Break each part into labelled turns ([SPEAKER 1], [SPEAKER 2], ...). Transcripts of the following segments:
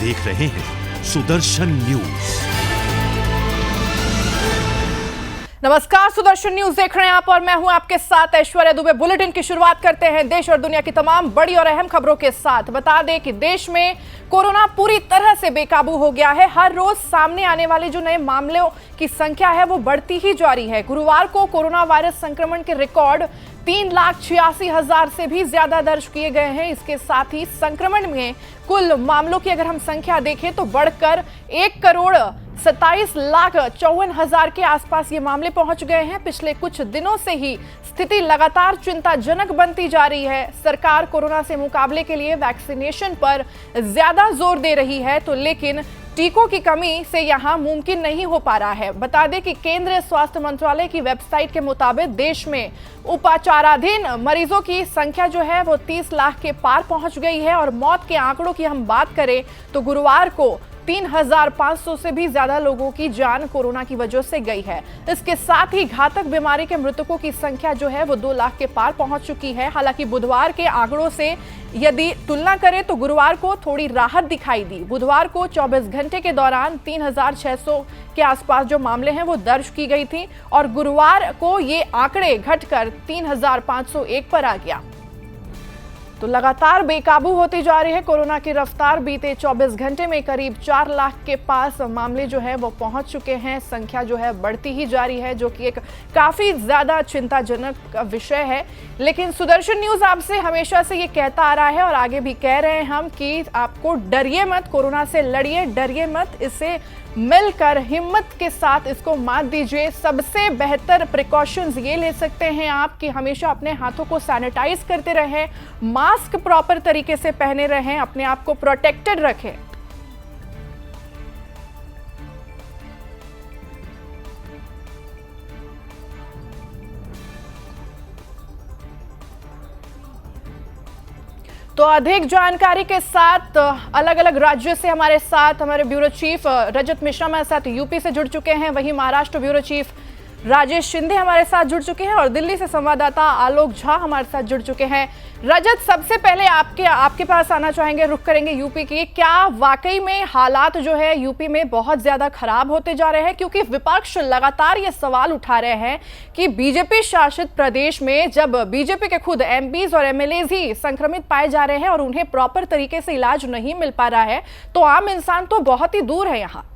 [SPEAKER 1] देख रहे हैं सुदर्शन न्यूज।
[SPEAKER 2] नमस्कार, सुदर्शन न्यूज देख रहे हैं आप और मैं हूं आपके साथ ऐश्वर्या दुबे। बुलेटिन की शुरुआत करते हैं देश और दुनिया की तमाम बड़ी और अहम खबरों के साथ। बता दें कि देश में कोरोना पूरी तरह से बेकाबू हो गया है। हर रोज सामने आने वाले जो नए मामलों की संख्या है वो बढ़ती ही जारी है। गुरुवार को कोरोना वायरस संक्रमण के रिकॉर्ड 3,86,000 से भी ज्यादा दर्ज किए गए हैं। इसके साथ ही संक्रमण में कुल मामलों की अगर हम संख्या देखें तो बढ़कर 1,27,54,000 के आसपास ये मामले पहुंच गए हैं। पिछले कुछ दिनों से ही स्थिति लगातार चिंताजनक बनती जा रही है। सरकार कोरोना से मुकाबले के लिए वैक्सीनेशन पर ज्यादा जोर दे रही है, तो लेकिन टीकों की कमी से यहां मुमकिन नहीं हो पा रहा है। बता दें कि केंद्रीय स्वास्थ्य मंत्रालय की वेबसाइट के मुताबिक देश में उपचाराधीन मरीजों की संख्या जो है वो 30 लाख के पार पहुंच गई है और मौत के आंकड़ों की हम बात करें तो गुरुवार को 3,500 से भी ज्यादा लोगों की जान कोरोना की वजह से गई है। इसके साथ ही घातक बीमारी के मृतकों की संख्या जो है वो 2 लाख के पार पहुंच चुकी है। हालांकि बुधवार के आंकड़ों से यदि तुलना करें तो गुरुवार को थोड़ी राहत दिखाई दी। बुधवार को 24 घंटे के दौरान 3,600 के आसपास जो मामले हैं वो दर्ज की गई थी और गुरुवार को ये आंकड़े घटकर 3,501 पर आ गया। तो लगातार बेकाबू होती जा रही है कोरोना की रफ्तार। बीते 24 घंटे में करीब 4 लाख के पास मामले जो है वो पहुंच चुके हैं। संख्या जो है बढ़ती ही जा रही है, जो कि एक काफी ज्यादा चिंताजनक विषय है। लेकिन सुदर्शन न्यूज आपसे हमेशा से ये कहता आ रहा है और आगे भी कह रहे हैं हम कि आपको डरिए मत, कोरोना से लड़िए, डरिए मत, इसे मिलकर हिम्मत के साथ इसको मात दीजिए। सबसे बेहतर प्रिकॉशंस ये ले सकते हैं आप कि हमेशा अपने हाथों को सैनिटाइज करते रहें, मास्क प्रॉपर तरीके से पहने रहें, अपने आप को प्रोटेक्टेड रखें। तो अधिक जानकारी के साथ अलग अलग राज्यों से हमारे साथ हमारे ब्यूरो चीफ रजत मिश्रा हमारे साथ यूपी से जुड़ चुके हैं। वहीं महाराष्ट्र ब्यूरो चीफ राजेश शिंदे हमारे साथ जुड़ चुके हैं और दिल्ली से संवाददाता आलोक झा हमारे साथ जुड़ चुके हैं। रजत, सबसे पहले आपके पास आना चाहेंगे, रुख करेंगे यूपी की। क्या वाकई में हालात जो है यूपी में बहुत ज्यादा खराब होते जा रहे हैं? क्योंकि विपक्ष लगातार ये सवाल उठा रहे हैं कि बीजेपी शासित प्रदेश में जब बीजेपी के खुद एमपीज और एमएलएज ही संक्रमित पाए जा रहे हैं और उन्हें प्रॉपर तरीके से इलाज नहीं मिल पा रहा है, तो आम इंसान तो बहुत ही दूर है यहाँ।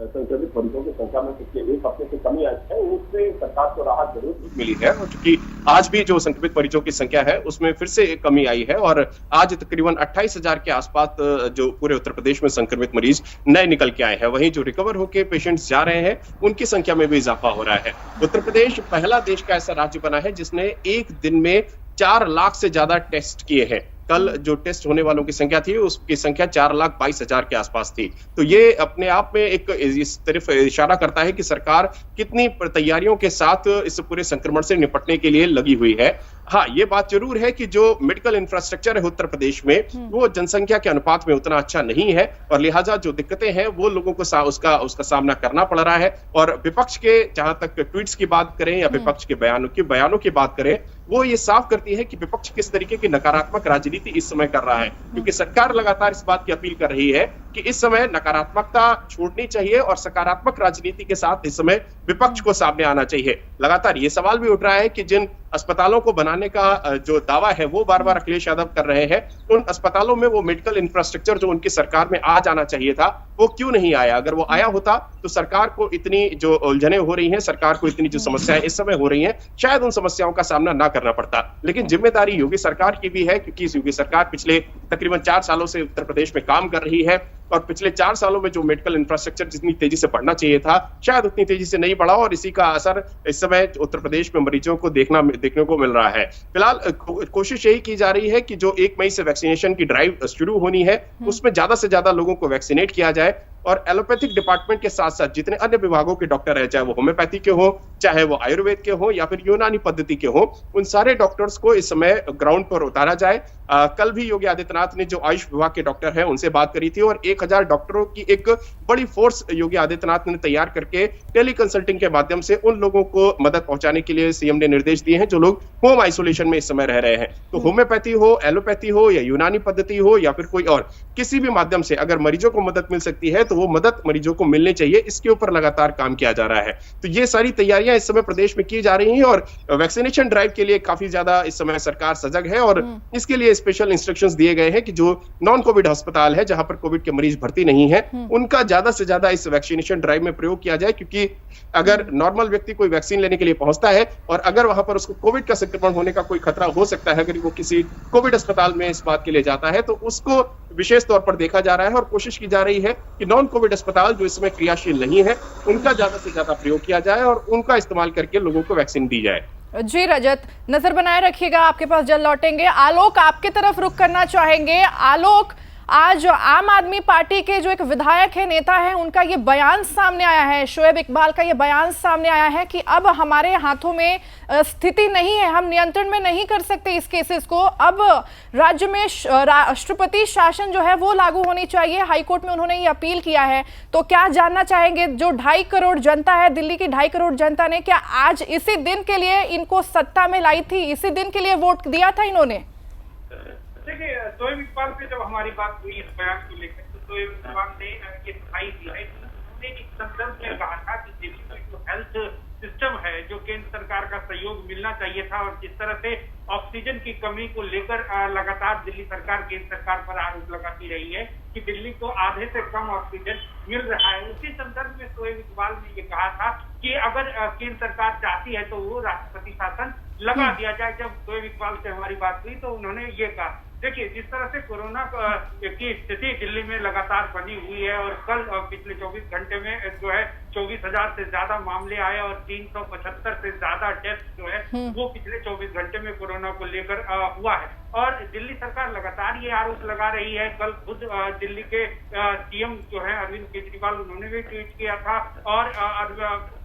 [SPEAKER 3] संक्रमित मरीजों की संख्या में पिछले एक हफ्ते से कमी आई है, उससे सरकार को राहत जरूर मिली है। और चूंकि आज भी जो संक्रमित मरीजों की संख्या है उसमें फिर से कमी आई है और आज तकरीबन 28,000 के आसपास जो पूरे उत्तर प्रदेश में संक्रमित मरीज नए निकल के आए हैं। वहीं जो रिकवर होकर पेशेंट्स जा रहे हैं उनकी संख्या में भी इजाफा हो रहा है। उत्तर प्रदेश पहला देश का ऐसा राज्य बना है जिसने एक दिन में 4 लाख से ज्यादा टेस्ट किए हैं। कल जो टेस्ट होने वालों की संख्या थी उसकी संख्या 4,22,000 के आसपास थी। तो ये अपने आप में एक इस तरफ इशारा करता है कि सरकार कितनी तैयारियों के साथ इस पूरे संक्रमण से निपटने के लिए लगी हुई है। हाँ, ये बात जरूर है कि जो मेडिकल इंफ्रास्ट्रक्चर है उत्तर प्रदेश में वो जनसंख्या के अनुपात में उतना अच्छा नहीं है और लिहाजा जो दिक्कतें हैं वो लोगों को उसका सामना करना पड़ रहा है। और विपक्ष के जहां तक ट्वीट्स की बात करें या विपक्ष के बयानों की बात करें, वो ये साफ करती है कि विपक्ष किस तरीके की नकारात्मक राजनीति इस समय कर रहा है। क्योंकि सरकार लगातार इस बात की अपील कर रही है कि इस समय नकारात्मकता छोड़नी चाहिए और सकारात्मक राजनीति के साथ इस समय विपक्ष को सामने आना चाहिए। लगातार ये सवाल भी उठ रहा है कि जिन अस्पतालों को बनाने का जो दावा है वो बार बार अखिलेश यादव कर रहे हैं, उन अस्पतालों में वो मेडिकल इंफ्रास्ट्रक्चर जो उनकी सरकार में आ जाना चाहिए था वो क्यों नहीं आया? अगर वो आया होता तो सरकार को इतनी जो उलझने हो रही हैं, सरकार को इतनी जो समस्याएं इस समय हो रही हैं, शायद उन समस्याओं का सामना ना करना पड़ता। लेकिन जिम्मेदारी योगी सरकार की भी है क्योंकि योगी सरकार पिछले तकरीबन 4 सालों से उत्तर प्रदेश में काम कर रही है और पिछले 4 सालों में जो मेडिकल इंफ्रास्ट्रक्चर जितनी तेजी से बढ़ना चाहिए था शायद उतनी तेजी से नहीं बढ़ा और इसी का असर इस समय उत्तर प्रदेश में मरीजों को देखने को मिल रहा है। फिलहाल कोशिश यही की जा रही है कि जो 1 मई से वैक्सीनेशन की ड्राइव शुरू होनी है उसमें ज्यादा से ज्यादा लोगों को वैक्सीनेट किया जाए और एलोपैथिक डिपार्टमेंट के साथ साथ जितने अन्य विभागों के डॉक्टर हैं, चाहे वो होम्योपैथी के हो, चाहे वो आयुर्वेद के हो या फिर यूनानी पद्धति के हो, उन सारे डॉक्टर्स को इस समय ग्राउंड पर उतारा जाए। कल भी योगी आदित्यनाथ ने जो आयुष विभाग के डॉक्टर हैं उनसे बात करी थी और 1000 डॉक्टरों की एक बड़ी फोर्स योगी आदित्यनाथ ने तैयार करके टेली कंसल्टिंग के माध्यम से उन लोगों को मदद पहुंचाने के लिए सीएम ने निर्देश दिए हैं जो लोग होम आइसोलेशन में इस समय रह रहे हैं। तो होम्योपैथी हो, एलोपैथी हो या यूनानी पद्धति हो या फिर कोई और किसी भी माध्यम से अगर मरीजों को मदद मिल सकती है तो वो मदद मरीजों को मिलनी चाहिए। इसके ऊपर लगातार काम किया जा रहा है। तो ये सारी तैयारियां इस समय प्रदेश में की जा रही हैं और वैक्सीनेशन ड्राइव के लिए काफी ज्यादा इस समय सरकार सजग है और इसके लिए स्पेशल इंस्ट्रक्शंस दिए गए हैं कि जो नॉन कोविड अस्पताल है, जहां पर कोविड के मरीज भर्ती नहीं है, उनका ज्यादा से ज्यादा इस वैक्सीनेशन ड्राइव में प्रयोग किया जाए। क्योंकि अगर नॉर्मल व्यक्ति कोई वैक्सीन लेने के लिए पहुंचता है और अगर वहां पर उसको कोविड का संक्रमण होने का कोई खतरा हो सकता है, अगर वो किसी कोविड अस्पताल में इस बात के लिए जाता है, तो उसको विशेष तौर पर देखा जा रहा है और कोशिश की जा रही है कि नॉन कोविड अस्पताल जो इसमें क्रियाशील नहीं है उनका ज्यादा से ज्यादा प्रयोग किया जाए और उनका इस्तेमाल करके लोगों को वैक्सीन दी जाए।
[SPEAKER 2] जी रजत, नजर बनाए रखिएगा, आपके पास जल्द लौटेंगे। आलोक, आपके तरफ रुख करना चाहेंगे। आलोक, आज आम आदमी पार्टी के जो एक विधायक है, नेता है, उनका ये बयान सामने आया है, शोएब इकबाल का ये बयान सामने आया है कि अब हमारे हाथों में स्थिति नहीं है, हम नियंत्रण में नहीं कर सकते इस केसेस को, अब राज्य में राष्ट्रपति शासन जो है वो लागू होनी चाहिए। हाईकोर्ट में उन्होंने ये अपील किया है। तो क्या जानना चाहेंगे, जो 2.5 करोड़ जनता है, दिल्ली की 2.5 करोड़ जनता ने क्या आज इसी दिन के लिए इनको सत्ता में लाई थी, इसी दिन के लिए वोट दिया था इन्होंने?
[SPEAKER 4] देखिए, शोएब इकबाल से जब हमारी बात हुई इस बयान को लेकर, तो शोएब इकबाल ने ये दिखाई दिया है कि उन्होंने इस संदर्भ में कहा था कि दिल्ली में जो हेल्थ सिस्टम है, जो केंद्र सरकार का सहयोग मिलना चाहिए था, और जिस तरह से ऑक्सीजन की कमी को लेकर लगातार दिल्ली सरकार केंद्र सरकार पर आरोप लगाती रही है कि दिल्ली को आधे से कम ऑक्सीजन मिल रहा है। उसी संदर्भ में शोएब इकबाल ने ये कहा था कि अगर केंद्र सरकार चाहती है तो वो राष्ट्रपति शासन लगा दिया जाए। जब शोएब इकबाल से हमारी बात हुई तो उन्होंने ये कहा। देखिए, जिस तरह से कोरोना की स्थिति दिल्ली में लगातार बनी हुई है और कल पिछले 24 घंटे में जो है 24,000 से ज्यादा मामले आए और 375 से ज्यादा डेथ जो है वो पिछले 24 घंटे में कोरोना को लेकर हुआ है। और दिल्ली सरकार लगातार ये आरोप लगा रही है। कल खुद दिल्ली के सीएम जो है अरविंद केजरीवाल, उन्होंने भी ट्वीट किया था और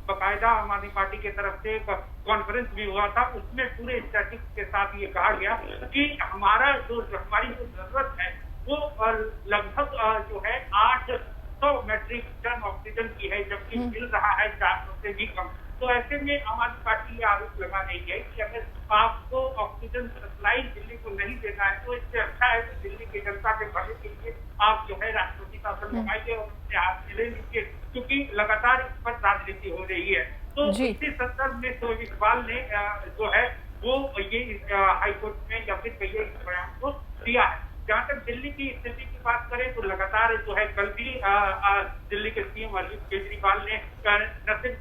[SPEAKER 4] बाकायदा आम आदमी पार्टी की तरफ से एक कॉन्फ्रेंस भी हुआ था। उसमें पूरे स्टैटिस्टिक्स के साथ ये कहा गया कि हमारी जो जरूरत है वो लगभग जो है 800 मैट्रिक टन ऑक्सीजन की है, जबकि मिल रहा है 400 से भी कम। तो ऐसे में आम आदमी पार्टी ये आरोप लगा रही है कि अगर आपको ऑक्सीजन सप्लाई दिल्ली को नहीं देना है तो इससे अच्छा है कि दिल्ली की जनता के भले के लिए आप जो है राष्ट्रपति शासन लगाइए और उससे हाथ मिले लीजिए, क्योंकि लगातार इस पर राजनीति हो रही है। तो इसी संदर्भ में शोएब इकबाल ने जो है वो ये हाईकोर्ट में या फिर कहिए इस बयान को दिया है। जहाँ तक दिल्ली की स्थिति की बात करें तो लगातार जो है कल भी दिल्ली के सीएम अरविंद केजरीवाल ने न सिर्फ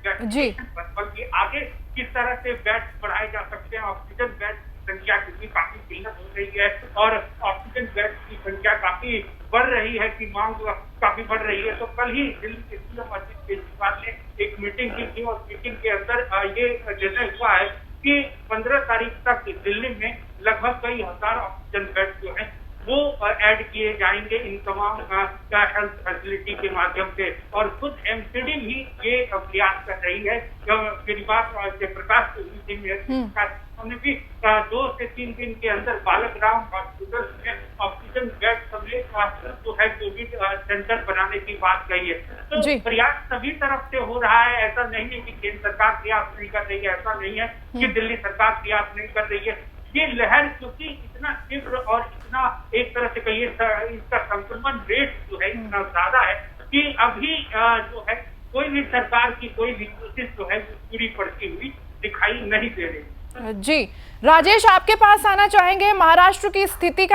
[SPEAKER 4] बल्कि आगे किस तरह से बेड बढ़ाए जा सकते हैं, ऑक्सीजन बेड की संख्या क्योंकि काफी किल्लत हो रही है और ऑक्सीजन बेड की संख्या काफी बढ़ रही है कि मांग काफी बढ़ रही है। तो कल ही दिल्ली के सीएम अरविंद केजरीवाल ने एक मीटिंग की थी और मीटिंग के अंदर ये निर्णय हुआ है कि 15 तारीख तक दिल्ली में लगभग कई हजार ऑक्सीजन बेड जो है वो ऐड किए जाएंगे इन तमाम हेल्थ फैसिलिटी के माध्यम से। और खुद एमसीडी भी ये प्रयास कर रही है। गिरिराज जयप्रकाश उन्होंने भी 2 से 3 दिन के अंदर बालकराम हॉस्पिटल में ऑक्सीजन बेड समेत जो है कोविड सेंटर बनाने की बात कही है। तो प्रयास सभी तरफ से हो रहा है। ऐसा नहीं है कि केंद्र सरकार प्रयास नहीं कर रही है, ऐसा नहीं है कि दिल्ली सरकार प्रयास नहीं कर रही है। ये लहर क्योंकि इतना तीव्र और इतना एक तरह से कहिए इसका संक्रमण रेट जो है इतना ज्यादा है कि अभी जो है कोई भी सरकार की कोई भी कोशिश जो है पूरी पड़ती हुई दिखाई नहीं दे रही।
[SPEAKER 2] जी राजेश, आपके पास आना चाहेंगे। महाराष्ट्र की स्थिति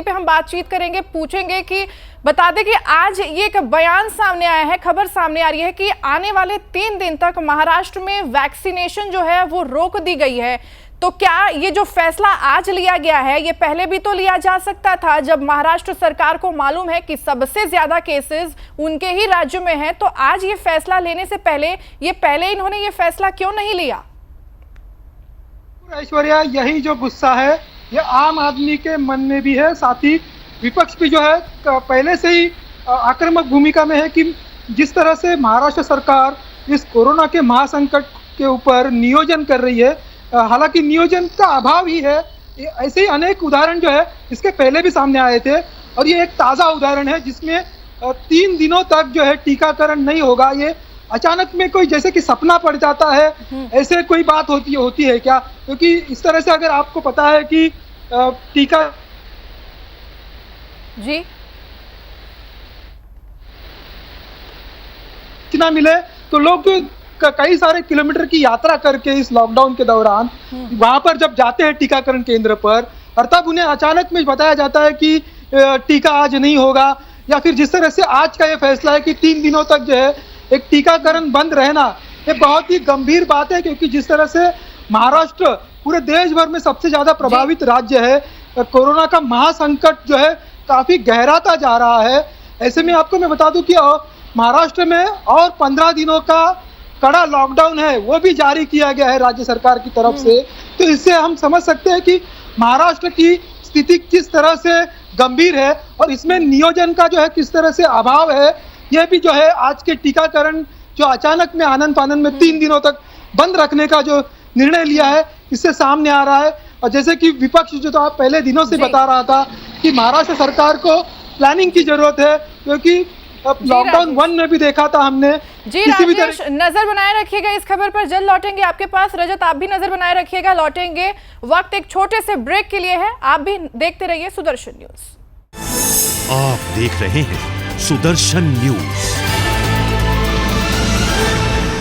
[SPEAKER 2] पे हम बातचीत करेंगे, पूछेंगे कि बता दें कि आज ये एक बयान सामने आया है, खबर सामने आ रही है कि आने वाले 3 दिन तक महाराष्ट्र में वैक्सीनेशन जो है वो रोक दी गई है। तो क्या ये जो फैसला आज लिया गया है ये पहले भी तो लिया जा सकता था? जब महाराष्ट्र सरकार को मालूम है कि सबसे ज्यादा केसेस उनके ही राज्य में हैं, तो आज ये फैसला लेने से पहले इन्होंने ये फैसला क्यों नहीं लिया?
[SPEAKER 5] ऐश्वर्या, यही जो गुस्सा है ये आम आदमी के मन में भी है, साथ ही विपक्ष भी जो है पहले से ही आक्रामक भूमिका में है कि जिस तरह से महाराष्ट्र सरकार इस कोरोना के महासंकट के ऊपर नियोजन कर रही है, हालांकि नियोजन का अभाव ही है। ऐसे ही अनेक उदाहरण जो है इसके पहले भी सामने आए थे और ये एक ताज़ा उदाहरण है जिसमें 3 दिनों तक जो है टीकाकरण नहीं होगा। ये अचानक में कोई जैसे कि सपना पड़ जाता है, ऐसे कोई बात होती है क्या? क्योंकि इस तरह से अगर आपको पता है कि टीका
[SPEAKER 2] जी
[SPEAKER 5] ना मिले तो लोग कई सारे किलोमीटर की यात्रा करके इस लॉकडाउन के दौरान वहां पर जब जाते हैं टीकाकरण केंद्र पर, और तब उन्हें अचानक में बताया जाता है कि टीका आज नहीं होगा, या फिर जिस तरह से आज का ये फैसला है कि 3 दिनों तक जो है एक टीकाकरण बंद रहना, ये बहुत ही गंभीर बात है। क्योंकि जिस तरह से महाराष्ट्र पूरे देश भर में सबसे ज्यादा प्रभावित राज्य है, कोरोना का महासंकट जो है काफी गहराता जा रहा है। ऐसे में आपको मैं बता दूं कि महाराष्ट्र में और 15 दिनों का कड़ा लॉकडाउन है, वो भी जारी किया गया है राज्य सरकार की तरफ से। तो इससे हम समझ सकते हैं कि महाराष्ट्र की स्थिति किस तरह से गंभीर है और इसमें नियोजन का जो है किस तरह से अभाव है। यह भी जो है आज के टीकाकरण जो अचानक में आनन फानन में 3 दिनों तक बंद रखने का जो निर्णय लिया है, इससे सामने आ रहा है। और जैसे कि विपक्ष जो तो आप पहले दिनों से बता रहा था कि महाराष्ट्र सरकार को प्लानिंग की जरूरत है, क्योंकि लॉकडाउन 1 में भी देखा था हमने।
[SPEAKER 2] जी राजेश, नजर बनाए रखिएगा इस खबर पर, जल्द लौटेंगे आपके पास। रजत, आप भी नजर बनाए रखिएगा, लौटेंगे। वक्त एक छोटे से ब्रेक के लिए है, आप भी देखते रहिए सुदर्शन न्यूज।
[SPEAKER 1] आप देख रहे हैं सुदर्शन न्यूज।